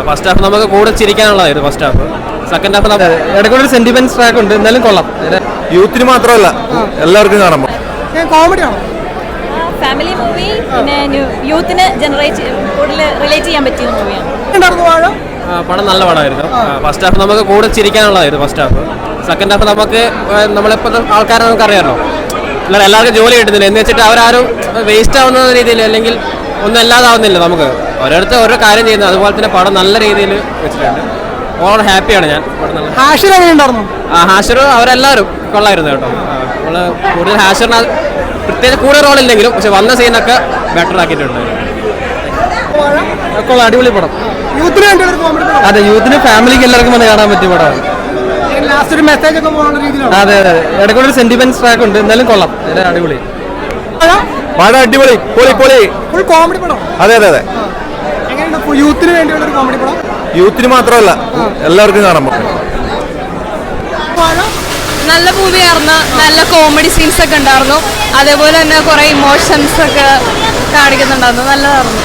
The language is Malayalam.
ഫസ്റ്റ് ഹാഫ് നമുക്ക് കൂടെ ചിരിക്കാനുള്ളതായിരുന്നു ഫസ്റ്റ് ഹാഫ്. സെക്കൻഡ് ഹാഫ് ഇടയ്ക്കൂടെ സെന്റിമെന്റ്സ് ട്രാക്ക് ഉണ്ട്, എന്നാലും കൊള്ളാം. യൂത്തിന് മാത്രമല്ല എല്ലാവർക്കും കാണാം. കോമഡിയാണോ? ഫാമിലി മൂവി, പിന്നെ യൂത്തിന് കൂടുതൽ റിലേറ്റ് ചെയ്യാൻ പറ്റിയ മൂവിയാണ്. പടം നല്ല പടമായിരുന്നു. ഫസ്റ്റ് ഹാഫ് നമുക്ക് കൂടെ ചിരിക്കാനുള്ളതായിരുന്നു ഫസ്റ്റ് ഹാഫ്. സെക്കൻഡ് ഹാഫ് നമുക്ക് നമ്മളിപ്പോഴത്തെ ആൾക്കാരെ നമുക്കറിയാമല്ലോ, എല്ലാവർക്കും ജോലി കിട്ടുന്നില്ല എന്ന് വെച്ചിട്ട് അവരാരും വേസ്റ്റ് ആവുന്ന രീതിയിൽ അല്ലെങ്കിൽ ഒന്നും അല്ലാതാവുന്നില്ല. നമുക്ക് ഓരോരുത്തർ ഓരോ കാര്യം ചെയ്യുന്നത്. അതുപോലെ തന്നെ പടം നല്ല രീതിയിൽ വെച്ചിട്ടുണ്ട്. ഓൾ ഹാപ്പിയാണ് ഞാൻ. ഹാഷിർ എങ്ങനെയുണ്ടായിരുന്നു? ഹാഷിർ അവരെല്ലാവരും കൊള്ളായിരുന്നു കേട്ടോ. നമ്മൾ കൂടുതൽ ഹാഷിറിന് പ്രത്യേകിച്ച് കൂടുതൽ റോളില്ലെങ്കിലും പക്ഷെ വന്ന സീനൊക്കെ ബെറ്റർ ആക്കിയിട്ടുണ്ട്. കൊള്ളാം, അടിപൊളി പടം. അതെ, യൂത്തിന് ഫാമിലിക്ക് എല്ലാവർക്കും വന്ന് കാണാൻ പറ്റിയ പടമാണ്. അതെ അതെ, ഇടയ്ക്കൂടെ സെന്റിമെന്റ്സ് ട്രാക്ക് ഉണ്ട്, എന്നാലും കൊള്ളാം. അടിപൊളി പടം, അടിപൊളി, പൊളി പൊളി. കോമഡി പടം. അതെ അതെ അതെ, യൂത്തിന് വേണ്ടിയുള്ള ഒരു കോമഡി പടം. യൂത്തിന് മാത്രമല്ല എല്ലാവർക്കും കാണാം. നല്ല മൂവിയായിരുന്നു. നല്ല കോമഡി സീൻസ് ഒക്കെ ഉണ്ടായിരുന്നു. അതേപോലെ തന്നെ കുറെ ഇമോഷൻസ് ഒക്കെ കാണിക്കുന്നുണ്ടായിരുന്നു. നല്ലതായിരുന്നു.